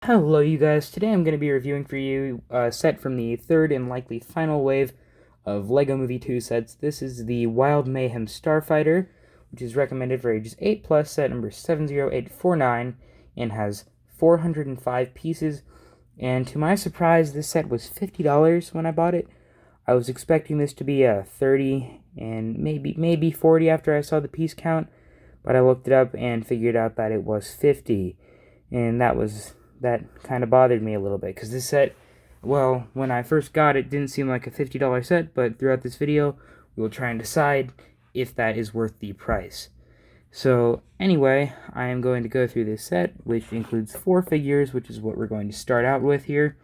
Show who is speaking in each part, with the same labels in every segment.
Speaker 1: Hello you guys, today I'm going to be reviewing for you a set from the third and likely final wave of LEGO Movie 2 sets. This is the Wyld-Mayhem Starfighter, which is recommended for ages 8 plus, set number 70849, and has 405 pieces. And to my surprise, this set was $50 when I bought it. I was expecting this to be a 30 and maybe 40 after I saw the piece count, but I looked it up and figured out that it was 50, and that kind of bothered me a little bit, because this set, well, when I first got it, didn't seem like a $50 set, but throughout this video, we will try and decide if that is worth the price. So, anyway, I am going to go through this set, which includes 4 figures, which is what we're going to start out with here.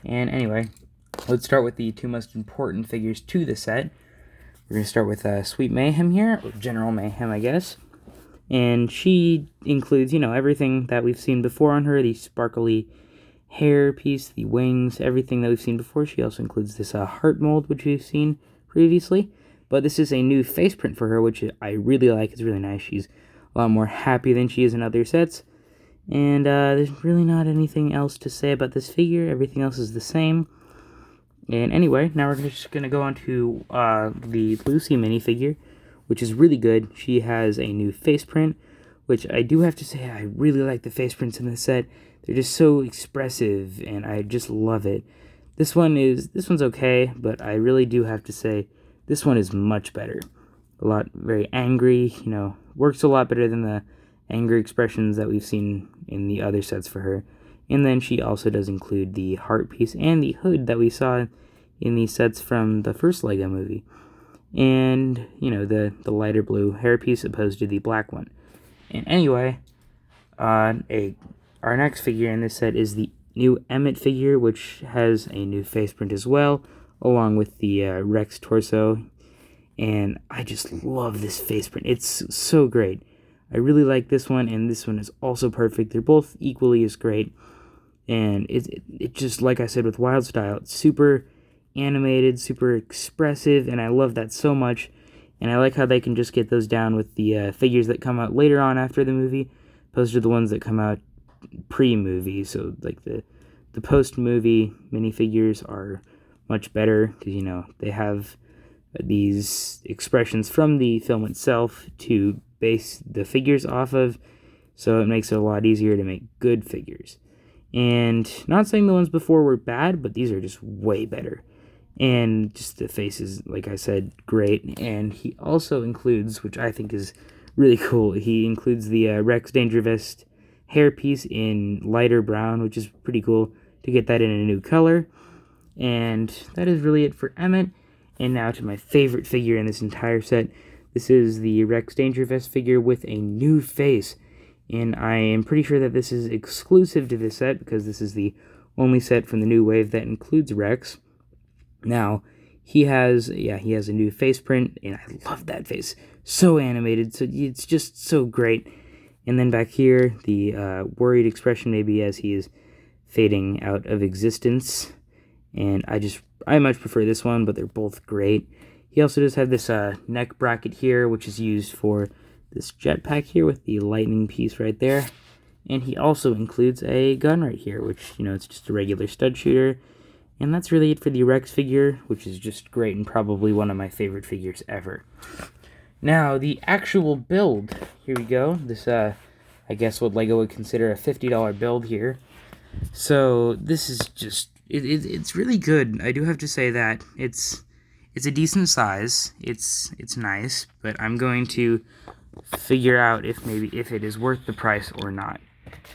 Speaker 1: And anyway, let's start with the 2 most important figures to the set. We're going to start with Sweet Mayhem here, or General Mayhem, I guess. And she includes, everything that we've seen before on her, the sparkly hair piece, the wings, everything that we've seen before. She also includes this heart mold, which we've seen previously. But this is a new face print for her, which I really like. It's really nice. She's a lot more happy than she is in other sets. And there's really not anything else to say about this figure. Everything else is the same. And anyway, now we're just going to go on to the Lucy minifigure, which is really good. She has a new face print, which I do have to say I really like the face prints in this set. They're just so expressive, and I just love it. This one's okay, but I really do have to say this one is much better. Very angry, works a lot better than the angry expressions that we've seen in the other sets for her. And then she also does include the heart piece and the hood that we saw in the sets from the first LEGO movie. And, the lighter blue hairpiece opposed to the black one. And anyway, our next figure in this set is the new Emmett figure, which has a new face print as well, along with the Rex torso. And I just love this face print. It's so great. I really like this one, and this one is also perfect. They're both equally as great. And it just, like I said with Wild Style, it's super animated, super expressive, and I love that so much. And I like how they can just get those down with the figures that come out later on after the movie, opposed to the ones that come out pre-movie. So like the post-movie minifigures are much better because they have these expressions from the film itself to base the figures off of, so it makes it a lot easier to make good figures. And not saying the ones before were bad, but these are just way better. And just the face is, like I said, great. And he also includes, which I think is really cool, he includes the Rex Dangervest hairpiece in lighter brown, which is pretty cool to get that in a new color. And that is really it for Emmett. And now to my favorite figure in this entire set. This is the Rex Dangervest figure with a new face. And I am pretty sure that this is exclusive to this set, because this is the only set from the new wave that includes Rex. Now, he has a new face print, and I love that face. So animated, so it's just so great. And then back here, the worried expression maybe as he is fading out of existence. And I much prefer this one, but they're both great. He also does have this neck bracket here, which is used for this jetpack here with the lightning piece right there. And he also includes a gun right here, which, it's just a regular stud shooter. And that's really it for the Rex figure, which is just great and probably one of my favorite figures ever. Now, the actual build. Here we go. This, I guess what LEGO would consider a $50 build here. So, this is just, it's really good. I do have to say that. It's a decent size. It's nice, but I'm going to figure out if it is worth the price or not.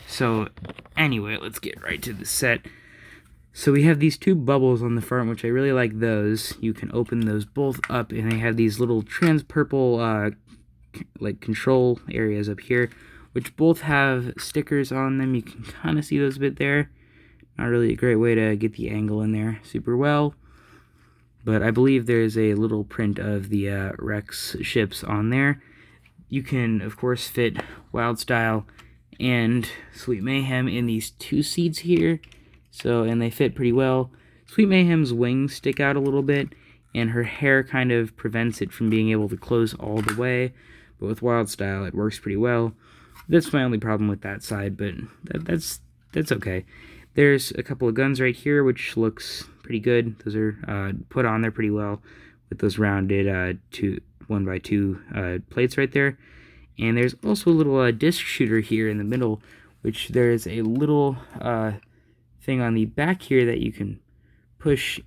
Speaker 1: So, anyway, let's get right to the set. So we have these 2 bubbles on the front, which I really like those. You can open those both up, and they have these little trans-purple, control areas up here, which both have stickers on them. You can kind of see those a bit there. Not really a great way to get the angle in there super well. But I believe there's a little print of the Rex ships on there. You can, of course, fit Wild Style and Sweet Mayhem in these 2 seats here. And they fit pretty well. Sweet Mayhem's wings stick out a little bit, and her hair kind of prevents it from being able to close all the way. But with Wild Style, it works pretty well. That's my only problem with that side, but that's that's okay. There's a couple of guns right here, which looks pretty good. Those are put on there pretty well with those rounded 1x2 plates right there. And there's also a little disc shooter here in the middle, which there's a little thing on the back here that you can push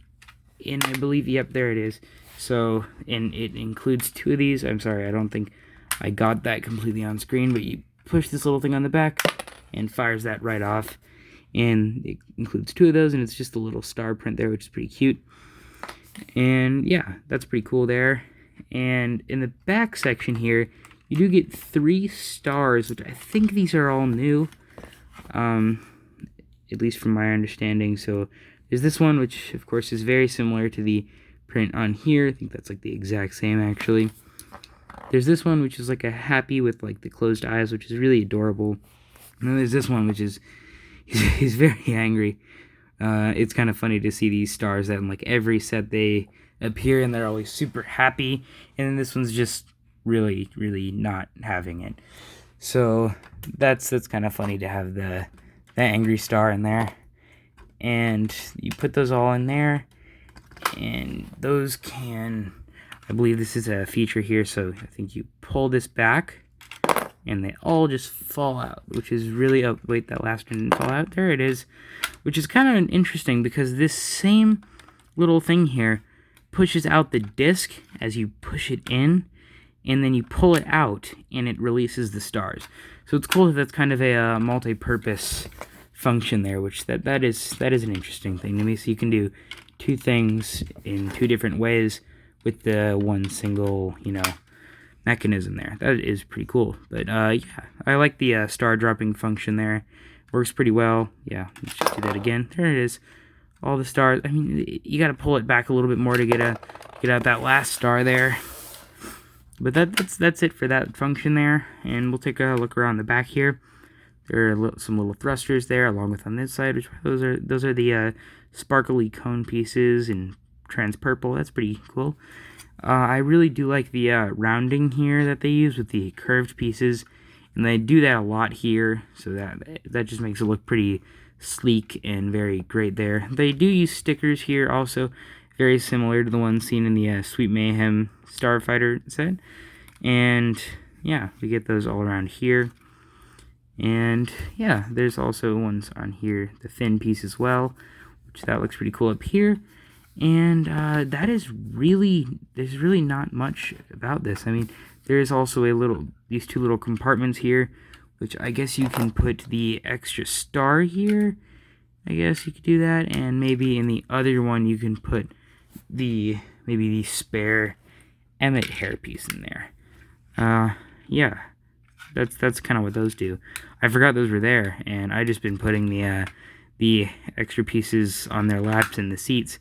Speaker 1: in, I believe. Yep, there it is. So, and it includes 2 of these. I'm sorry, I don't think I got that completely on screen, but you push this little thing on the back and fires that right off. And it includes 2 of those, and it's just a little star print there, which is pretty cute. And yeah, that's pretty cool there. And in the back section here, you do get 3 stars, which I think these are all new, at least from my understanding. So there's this one, which of course is very similar to the print on here. I think that's like the exact same, actually. There's this one, which is like a happy with like the closed eyes, which is really adorable. And then there's this one, which is he's very angry. It's kind of funny to see these stars that in like every set they appear and they're always super happy, and then this one's just really not having it. So that's kind of funny to have the angry star in there. And you put those all in there, and those can, I believe this is a feature here, so I think you pull this back and they all just fall out, which is really, oh wait, that last one didn't fall out, there it is, which is kind of interesting because this same little thing here pushes out the disc as you push it in, and then you pull it out and it releases the stars. So it's cool that that's kind of a multi-purpose function there, which that is an interesting thing to me. So you can do 2 things in 2 different ways with the one single, mechanism there. That is pretty cool. But yeah, I like the star dropping function there. Works pretty well. Yeah, let's just do that again. There it is. All the stars. I mean, you got to pull it back a little bit more to get out that last star there. But that's it for that function there. And we'll take a look around the back here. There are some little thrusters there, along with on this side, which those are the sparkly cone pieces in trans purple. That's pretty cool. I really do like the rounding here that they use with the curved pieces, and they do that a lot here, so that just makes it look pretty sleek and very great there. They do use stickers here also, very similar to the ones seen in the Sweet Mayhem Starfighter set. And yeah, we get those all around here. And yeah, there's also ones on here, the thin piece as well, which that looks pretty cool up here. And there's really not much about this. I mean, there is also these 2 little compartments here, which I guess you can put the extra star here. I guess you could do that, and maybe in the other one you can put maybe the spare Emmett hairpiece in there. Yeah, that's kind of what those do. I forgot those were there, and I just been putting the extra pieces on their laps and the seats.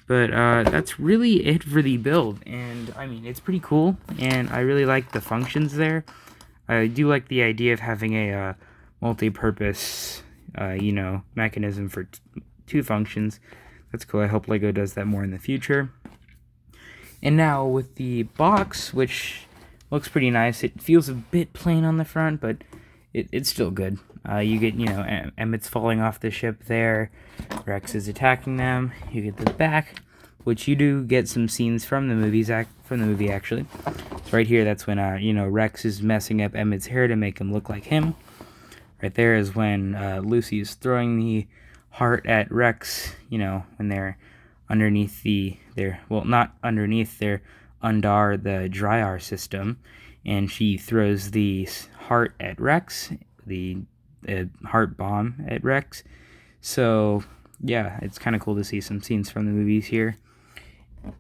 Speaker 1: But that's really it for the build, and I mean, it's pretty cool, and I really like the functions there. I do like the idea of having a multi-purpose, mechanism for 2 functions. That's cool. I hope LEGO does that more in the future. And now with the box, which looks pretty nice. It feels a bit plain on the front, but it's still good. You get, Emmett's falling off the ship there. Rex is attacking them. You get the back, which you do get some scenes from the movie actually. So right here, that's when Rex is messing up Emmett's hair to make him look like him. Right there is when Lucy is throwing the heart at Rex. When they're underneath not underneath, they're under the Dryar system, and she throws the heart at Rex, the heart bomb at Rex. So yeah, it's kind of cool to see some scenes from the movies here.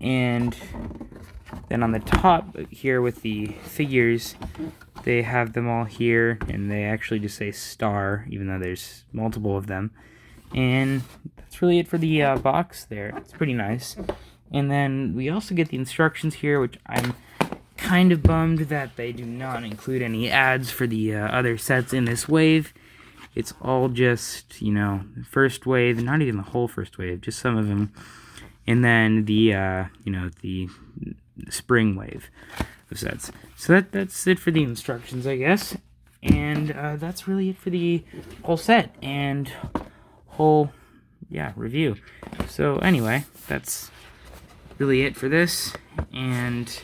Speaker 1: And then on the top here with the figures, they have them all here, and they actually just say star, even though there's multiple of them. And that's really it for the box there. It's pretty nice. And then we also get the instructions here, which I'm kind of bummed that they do not include any ads for the other sets in this wave. It's all just, first wave, not even the whole first wave, just some of them. And then the, the spring wave of sets. So that's it for the instructions, I guess. And that's really it for the whole set and whole, review. So anyway, that's really it for this. And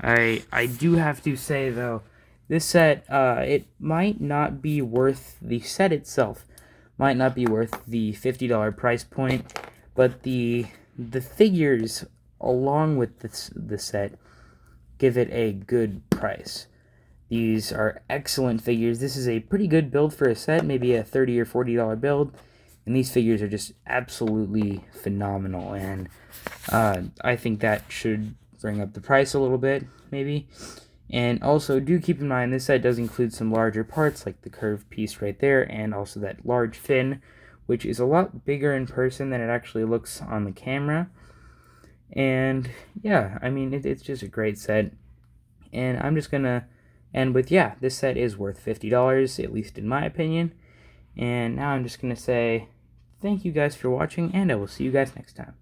Speaker 1: I do have to say, though, this set, it might not be worth the set itself. Might not be worth the $50 price point, but the figures along with the set give it a good price. These are excellent figures. This is a pretty good build for a set, maybe a $30 or $40 build, and these figures are just absolutely phenomenal, and I think that should bring up the price a little bit, maybe. And also, do keep in mind, this set does include some larger parts, like the curved piece right there, and also that large fin, which is a lot bigger in person than it actually looks on the camera. And yeah, I mean, it's just a great set. And I'm just gonna end with, this set is worth $50, at least in my opinion. And now I'm just gonna say thank you guys for watching, and I will see you guys next time.